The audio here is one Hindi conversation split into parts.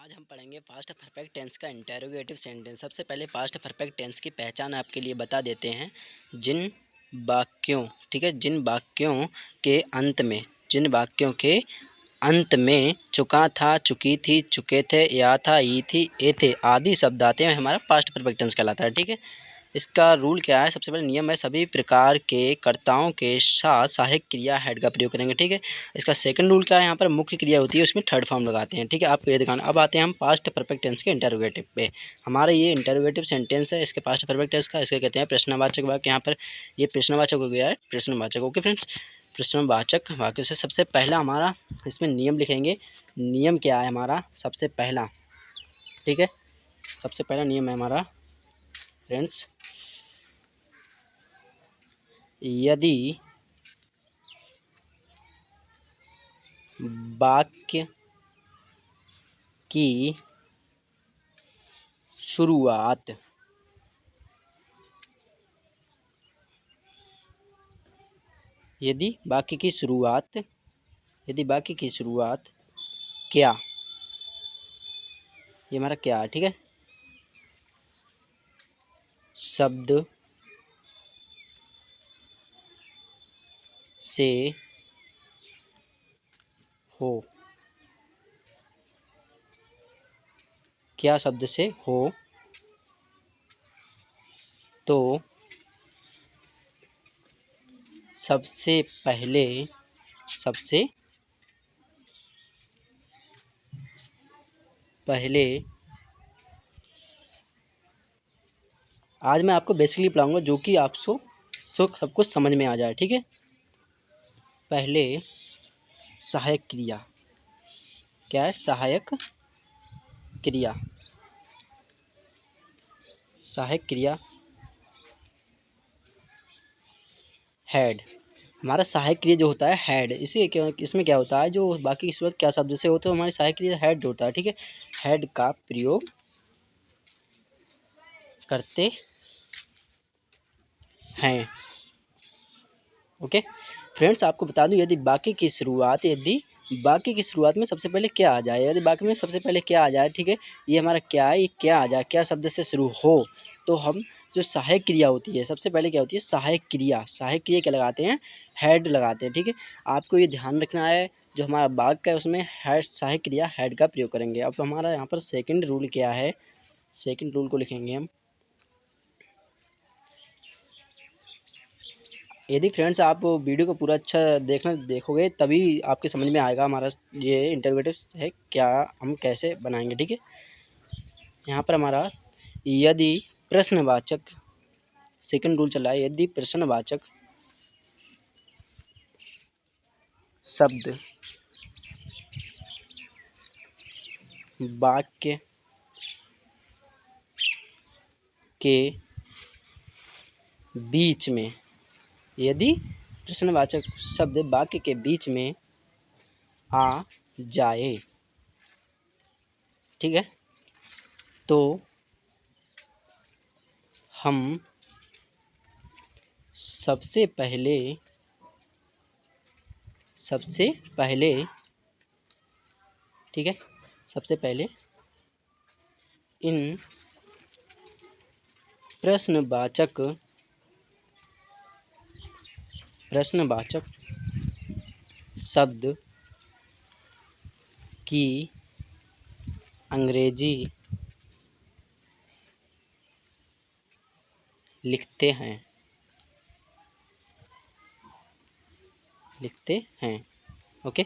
आज हम पढ़ेंगे पास्ट परफेक्ट टेंस का इंटेरोगेटिव सेंटेंस। सबसे पहले पास्ट परफेक्ट टेंस की पहचान आपके लिए बता देते हैं। जिन वाक्यों ठीक है जिन वाक्यों के अंत में चुका था, चुकी थी, चुके थे, या था, ई थी, ए थे आदि शब्द आते हैं, हमारा पास्ट परफेक्ट टेंस कहलाता है। ठीक है, इसका रूल क्या है? सबसे पहले नियम है, सभी प्रकार के कर्ताओं के साथ सहायक क्रिया हेड का प्रयोग करेंगे। ठीक है, इसका सेकंड रूल क्या है? यहाँ पर मुख्य क्रिया होती है, उसमें थर्ड फॉर्म लगाते हैं। ठीक है, आपको ये दिखाना। अब आते हैं हम पास्ट परफेक्ट टेंस के इंटरोगेटिव पे। हमारा ये इंटरोगेटिव सेंटेंस है, इसके पास्ट परफेक्ट टेंस का, इसके कहते हैं प्रश्नवाचक वाक्य। यहाँ पर ये प्रश्नवाचक हो गया है, प्रश्नवाचक। ओके फ्रेंड्स, प्रश्नवाचक वाक्य से सबसे पहला हमारा इसमें नियम लिखेंगे। नियम क्या है हमारा? सबसे पहला, ठीक है, सबसे पहला नियम है हमारा फ्रेंड्स, यदि वाक्य की शुरुआत क्या, ये हमारा क्या है? ठीक है, शब्द से हो, क्या शब्द से हो, तो सबसे पहले आज मैं आपको बेसिकली पढ़ाऊंगा जो कि आपको सब कुछ समझ में आ जाए। ठीक है, पहले सहायक क्रिया क्या है? सहायक क्रिया हेड। हमारा सहायक क्रिया जो होता है हेड, इसमें क्या होता है? जो बाकी की शुरुआत क्या शब्द से हो, तो हमारी सहायक क्रिया हेड होता है। ठीक है, हेड का प्रयोग करते हैं। ओके फ्रेंड्स, आपको बता दूं, यदि वाक्य की शुरुआत में सबसे पहले क्या आ जाए, यदि वाक्य में सबसे पहले क्या आ जाए, ठीक है, ये हमारा क्या है, ये क्या आ जाए, क्या शब्द से शुरू हो, तो हम जो सहायक क्रिया होती है, सबसे पहले क्या होती है? सहायक क्रिया क्या लगाते हैं? हेड लगाते हैं। ठीक है, आपको ये ध्यान रखना है, जो हमारा वाक्य है उसमें हेड, सहायक क्रिया हेड का प्रयोग करेंगे। अब हमारा यहाँ पर सेकेंड रूल क्या है? सेकेंड रूल को लिखेंगे हम। यदि फ्रेंड्स आप वीडियो को पूरा अच्छा देखोगे तभी आपके समझ में आएगा हमारा ये इंटरोगेटिव है क्या, हम कैसे बनाएंगे। ठीक है, यहाँ पर हमारा यदि प्रश्नवाचक, सेकंड रूल चला है, यदि प्रश्नवाचक शब्द वाक्य के बीच में, यदि प्रश्नवाचक शब्द वाक्य के बीच में आ जाए, ठीक है, तो हम सबसे पहले ठीक है, सबसे पहले इन प्रश्नवाचक शब्द की अंग्रेजी लिखते हैं। ओके,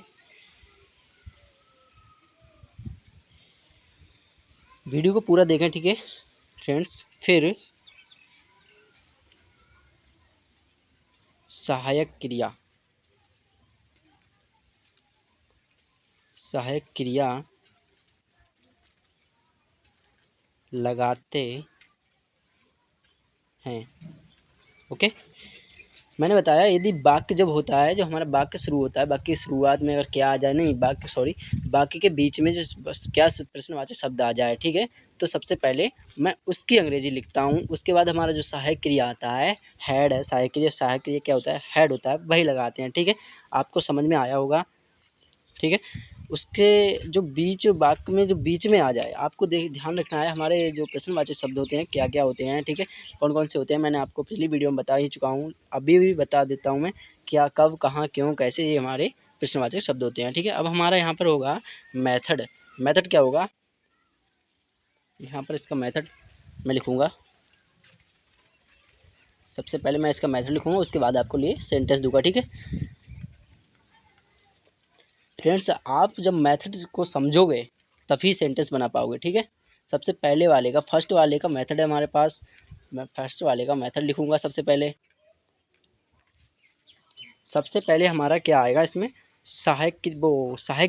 वीडियो को पूरा देखें। ठीक है फ्रेंड्स, फिर सहायक क्रिया लगाते हैं। ओके, मैंने बताया यदि वाक्य जब होता है, जो हमारा वाक्य शुरू होता है, वाक्य की शुरुआत में अगर क्या आ जाए, नहीं वाक्य के बीच में जो बस क्या प्रश्नवाचक शब्द आ जाए, ठीक है, तो सबसे पहले मैं उसकी अंग्रेजी लिखता हूँ। उसके बाद हमारा जो सहायक क्रिया आता है हेड है, सहायक क्रिया क्या होता है? हेड होता है, वही लगाते हैं। ठीक है, आपको समझ में आया होगा। ठीक है, उसके जो बीच वाक्य में जो बीच में आ जाए, आपको ध्यान रखना है। हमारे जो प्रश्नवाचक शब्द होते हैं क्या क्या होते हैं, ठीक है, कौन कौन से होते हैं, मैंने आपको पिछली वीडियो में बता ही चुका हूँ, अभी भी बता देता हूँ मैं, क्या, कब, कहाँ, क्यों, कैसे, ये हमारे प्रश्नवाचक शब्द होते हैं, ठीक है। अब हमारा यहाँ पर होगा मेथड। मेथड क्या होगा, यहाँ पर इसका मेथड मैं लिखूँगा। सबसे पहले मैं इसका मेथड लिखूँगा, उसके बाद आपको लिए सेंटेंस दूंगा, ठीक है। फ्रेंड्स, आप जब मेथड को समझोगे तभी सेंटेंस बना पाओगे, ठीक है। सबसे पहले वाले का, फर्स्ट वाले का मेथड है हमारे पास। मैं फर्स्ट वाले का मेथड लिखूँगा। सबसे पहले हमारा क्या आएगा इसमें, सहायक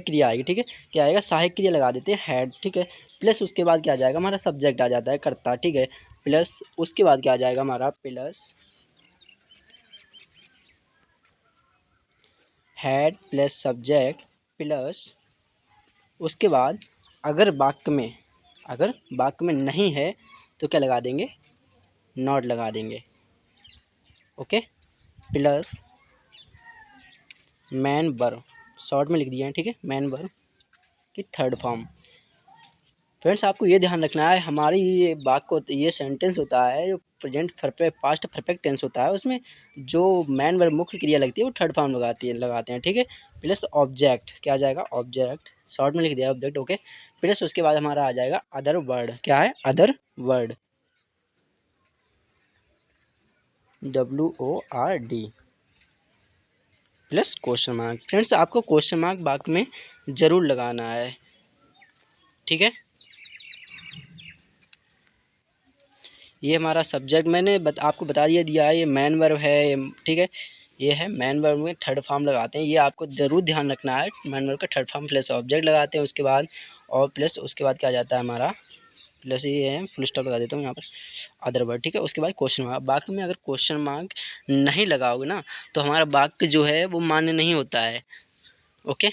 क्रिया आएगी, ठीक है। क्या आएगा, सहायक क्रिया लगा देते हैं, हैड, ठीक है। प्लस उसके बाद क्या आ जाएगा, हमारा सब्जेक्ट आ जाता है, कर्ता, ठीक है। प्लस उसके बाद क्या आ जाएगा हमारा, plus had plus subject, plus उसके बाद अगर वाक्य में नहीं है तो क्या लगा देंगे, नॉट लगा देंगे, okay. Plus main verb, short में लिख दिया है, ठीक है, मैन वर्ब की थर्ड फॉर्म। फ्रेंड्स, आपको ये ध्यान रखना है, हमारी ये वाक्य, ये सेंटेंस होता है जो प्रेजेंट पास्ट परफेक्ट टेंस होता है, उसमें जो मैन वर्ब मुख्य क्रिया लगती है वो थर्ड फॉर्म लगाते हैं, ठीक है। प्लस ऑब्जेक्ट, क्या आ जाएगा, ऑब्जेक्ट, शॉर्ट में लिख दिया ऑब्जेक्ट, ओके। प्लस उसके बाद हमारा आ जाएगा अदर वर्ड, क्या है, other word, WORD, plus question mark. Friends, आपको क्वेश्चन मार्क वाक्य में ज़रूर लगाना है, ठीक है। ये हमारा सब्जेक्ट मैंने आपको बता दिया है, ये मैन वर्ब है, ठीक है। ये है मैन वर्ब में थर्ड फॉर्म लगाते हैं, ये आपको ज़रूर ध्यान रखना है। मैन वर्ब का थर्ड फॉर्म प्लस ऑब्जेक्ट लगाते हैं उसके बाद, और प्लस उसके बाद क्या जाता है हमारा, प्लस ये है, फुल स्टॉप लगा देता हूँ यहाँ पर, अदर वर्ड, ठीक है। उसके बाद क्वेश्चन मार्क। वाक्य में अगर क्वेश्चन मार्क नहीं लगाओगे ना तो हमारा वाक्य जो है वो मान्य नहीं होता है, ओके।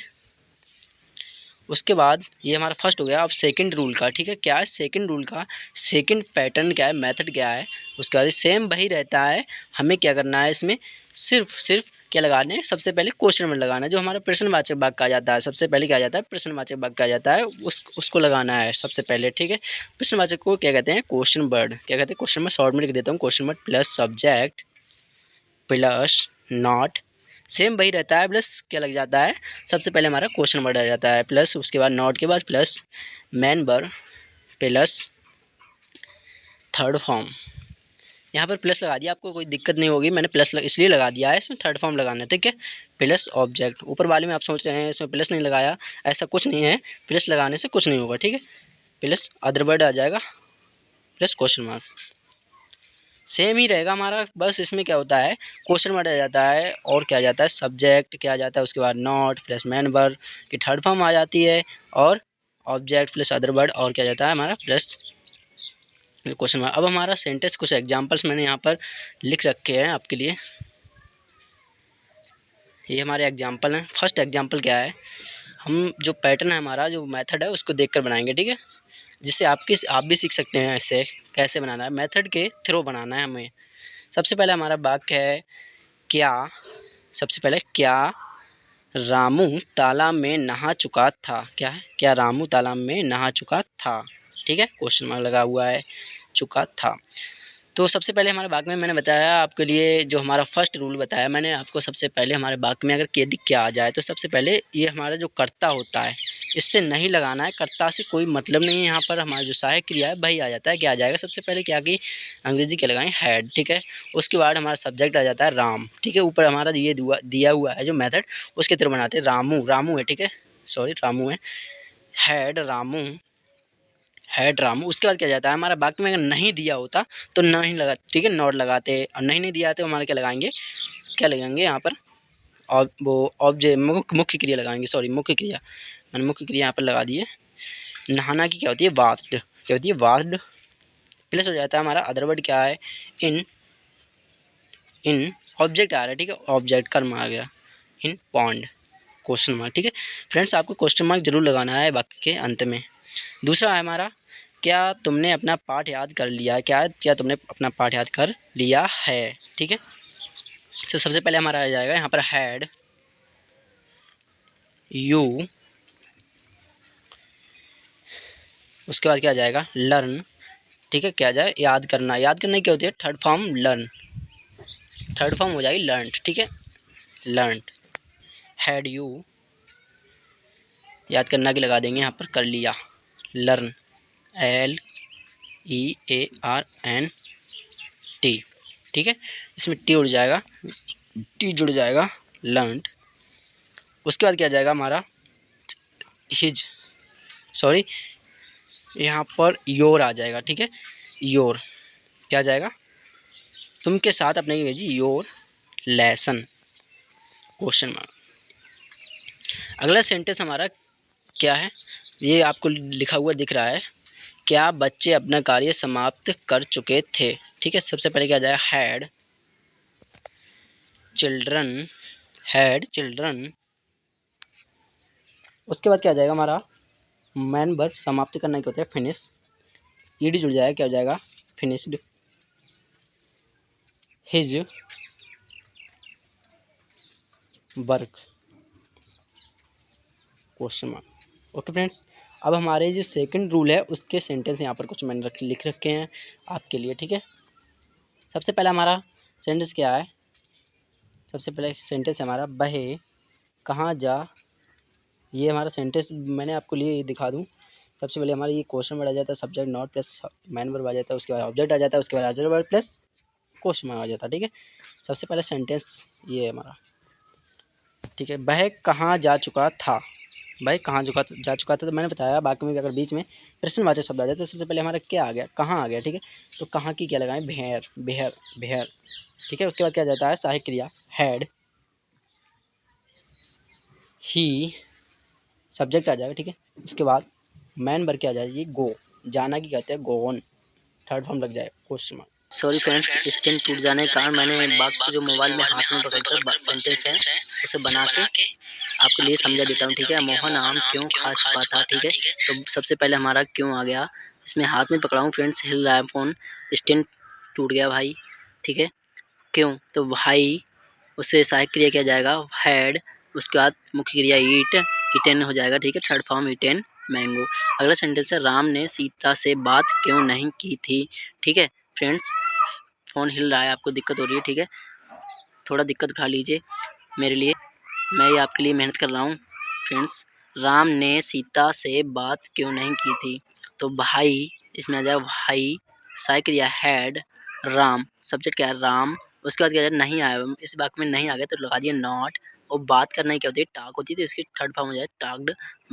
उसके बाद ये हमारा फर्स्ट हो गया। अब सेकंड रूल का, ठीक है, क्या है सेकंड रूल का, सेकंड पैटर्न क्या है, मेथड क्या है, उसके बाद सेम वही रहता है। हमें क्या करना है इसमें, सिर्फ क्या लगाने हैं, सबसे पहले क्वेश्चन वर्ड लगाना है, जो हमारा प्रश्नवाचक वाक्य का जाता है, सबसे पहले क्या जाता है, प्रश्नवाचक वाक्य का जाता है, उसको लगाना है सबसे पहले, ठीक है। प्रश्नवाचक को क्या कहते हैं, क्वेश्चन वर्ड, क्या कहते हैं, क्वेश्चन वर्ड, शॉर्ट में लिख देता हूँ, question word plus subject plus not, same वही रहता है, प्लस क्या लग जाता है, सबसे पहले हमारा क्वेश्चन वर्ड आ जाता है, प्लस उसके बाद नॉट के बाद plus main verb plus third form. यहाँ पर प्लस लगा दिया, आपको कोई दिक्कत नहीं होगी, मैंने प्लस इसलिए लगा दिया है, इसमें थर्ड फॉर्म लगाना है, ठीक है। प्लस ऑब्जेक्ट, ऊपर वाले में आप सोच रहे हैं इसमें प्लस नहीं लगाया, ऐसा कुछ नहीं है, प्लस लगाने से कुछ नहीं होगा, ठीक है। प्लस अदर वर्ड आ जाएगा, प्लस क्वेश्चन मार्क, सेम ही रहेगा हमारा, बस इसमें क्या होता है, क्वेश्चन वर्ड आ जाता है और क्या आ जाता है, सब्जेक्ट क्या आ जाता है, उसके बाद नॉट प्लस मैन वर्ब की थर्ड फॉर्म आ जाती है, और ऑब्जेक्ट प्लस अदर वर्ड और क्या जाता है हमारा, प्लस क्वेश्चन मार्क। अब हमारा सेंटेंस, कुछ एग्जांपल्स मैंने यहाँ पर लिख रखे हैं आपके लिए, ये हमारे एग्जांपल हैं। फर्स्ट एग्जांपल क्या है, हम जो पैटर्न है हमारा, जो मेथड है उसको देखकर बनाएंगे, ठीक है, जिससे आप भी सीख सकते हैं ऐसे कैसे बनाना है, मेथड के थ्रू बनाना है हमें। सबसे पहले हमारा वाक्य है, क्या, सबसे पहले क्या रामू तालाब में नहा चुका था, क्या है, क्या रामू तालाब में नहा चुका था, ठीक है, क्वेश्चन मार्क लगा हुआ है, चुका था। तो सबसे पहले हमारे वाक्य में मैंने बताया आपके लिए, जो हमारा फर्स्ट रूल बताया मैंने आपको, सबसे पहले हमारे वाक्य में अगर यदि क्या आ जाए तो सबसे पहले ये हमारा जो कर्ता होता है इससे नहीं लगाना है, कर्ता से कोई मतलब नहीं है, यहाँ पर हमारा जो सहायक क्रिया है वही आ जाता है, क्या आ जाएगा, सबसे पहले क्या की अंग्रेजी क्या लगाएं, हैड, ठीक है। उसके बाद हमारा सब्जेक्ट आ जाता है राम, ठीक है, ऊपर हमारा ये दिया हुआ है जो मेथड, उसके थ्रू बनाते हैं, रामू है, ठीक है, सॉरी रामू है, हैड रामू। उसके बाद क्या जाता है हमारा, वाक्य में अगर नहीं दिया होता तो नहीं लगा, ठीक है, नॉट लगाते, और नहीं दिया तो हमारे क्या लगाएंगे, क्या लगाएंगे यहाँ पर, और वो ऑब्जेक्ट मुख्य क्रिया लगाएंगे, सॉरी मुख्य क्रिया, मैंने मुख्य क्रिया यहाँ पर लगा दी है। नहाना की क्या होती है, वास्ड, क्या होती है, वास्ड, प्लस हो जाता है हमारा अदर वर्ड क्या है, इन ऑब्जेक्ट आ रहा है, ठीक है, ऑब्जेक्ट कर्म आ गया, इन पॉन्ड, क्वेश्चन मार्क, ठीक है। फ्रेंड्स, आपको क्वेश्चन मार्क जरूर लगाना है वाक्य के अंत में। दूसरा है हमारा, क्या तुमने अपना पाठ याद कर लिया है, क्या तुमने अपना पाठ याद कर लिया है, ठीक है। तो सबसे पहले हमारा आ जाएगा यहाँ पर हैड यू उसके बाद क्या आ जाएगा, लर्न। ठीक है, क्या आ जाए, याद करना। याद करना क्या होती है, third form learn, third form हो जाएगी लर्नड। ठीक है, लर्नड। हैड यू, याद करना की लगा देंगे यहाँ पर, कर लिया। Learn, LEARN T। ठीक है, इसमें टी उड़ जाएगा, टी जुड़ जाएगा, लर्नड। उसके बाद क्या जाएगा हमारा, हिज, सॉरी यहाँ पर योर आ जाएगा। ठीक है, योर क्या आ जाएगा, तुम के साथ अपने अंग्रेजी, योर लेसन, क्वेश्चन मार्क। अगला सेंटेंस हमारा क्या है, ये आपको लिखा हुआ दिख रहा है, क्या बच्चे अपना कार्य समाप्त कर चुके थे। ठीक है, सबसे पहले क्या आ जाएगा, हैड चिल्ड्रन, हैड चिल्ड्रन। उसके बाद क्या आ जाएगा हमारा, मैन वर्ब, समाप्त करना क्या होता है, फिनिश, ईडी जुड़ जाएगा, क्या हो जाएगा, finished. His work, question mark. Okay friends, अब हमारे जो सेकंड रूल है उसके सेंटेंस यहाँ पर कुछ मैंने लिख रखे हैं आपके लिए। ठीक है, सबसे पहला हमारा सेंटेंस क्या है, सबसे पहले सेंटेंस है हमारा, बहे कहाँ जा। ये हमारा सेंटेंस मैंने आपको लिए दिखा दूँ। सबसे पहले हमारा ये क्वेश्चन वर्ड आ जाता है, subject not plus main verb आ जाता है, उसके बाद ऑब्जेक्ट आ जाता है, उसके बाद object word plus question mark आ जाता है। ठीक है, सबसे पहले सेंटेंस ये है हमारा। ठीक है, वह कहाँ जा चुका था, भाई कहाँ जा चुका था, तो मैंने बताया बाकी में भी अगर बीच में प्रश्नवाचक शब्द आ जाए तो सबसे पहले हमारा क्या आ गया, कहाँ आ गया। ठीक है, तो कहाँ की क्या लगाएं, भेड़, बेहर, बेहर। ठीक है, उसके बाद क्या जाता है, सहायक क्रिया, हैड, ही सब्जेक्ट आ जाएगा। ठीक है, उसके बाद मैन वर्ब क्या आ जाएगी, गो, जाना की कहते हैं, गो ऑन, थर्ड फॉर्म लग जाए, question mark. Sorry friends, screen टूट जाने के कारण मैंने बात को जो मोबाइल में हाथ में पकड़कर सेंटेंस है उसे बना के आपके लिए समझा देता हूँ। ठीक है, मोहन आम क्यों खा चुका था। ठीक है, तो सबसे पहले हमारा क्यों आ गया, इसमें हाथ में पकड़ा हूँ फ्रेंड्स, हिल रहा है फ़ोन, स्टैंड टूट गया भाई। ठीक है, क्यों, तो भाई, उससे सहायक क्रिया किया जाएगा, हैड, उसके बाद मुख्य क्रिया ईट, ईटेन हो जाएगा। ठीक है, थर्ड फॉर्म ईटेन मैंगो। अगला सेंटेंस है, राम ने सीता से बात क्यों नहीं की थी। ठीक है फ्रेंड्स, फ़ोन हिल रहा है, आपको दिक्कत हो रही है। ठीक है, थोड़ा दिक्कत उठा लीजिए मेरे लिए, मैं ये आपके लिए मेहनत कर रहा हूँ। फ्रेंड्स, राम ने सीता से बात क्यों नहीं की थी, तो भाई, इसमें आ जाएगा भाई, सहायक क्रिया हैड, राम, सब्जेक्ट क्या है, राम। उसके बाद क्या है, नहीं आया, इस वाक्य में नहीं आ गया तो लगा दिया नॉट। और बात करना क्या होती है, टाक होती है, तो इसकी थर्ड फॉर्म हो जाए टाक्ड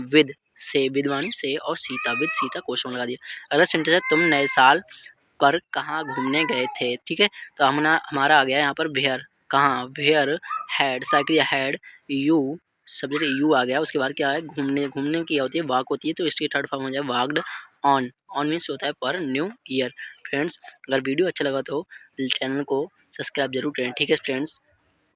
विद, से, विद वन से, और सीता, विद सीता, क्वेश्चन लगा दिया। अगला सेंटेंस है, तुम नए साल पर कहाँ घूमने गए थे। ठीक है, तो हमारा आ गया यहाँ पर वेयर, कहाँ, where, had, cycle had, you, subject you आ गया। उसके बाद क्या है, घूमने, घूमने की होती है, वाक होती है, तो इसकी थर्ड फॉर्म हो जाए वाक्ड ऑन, ऑन मीन्स होता है फॉर न्यू ईयर। फ्रेंड्स, अगर वीडियो अच्छा लगा तो चैनल को सब्सक्राइब जरूर करें। ठीक है फ्रेंड्स।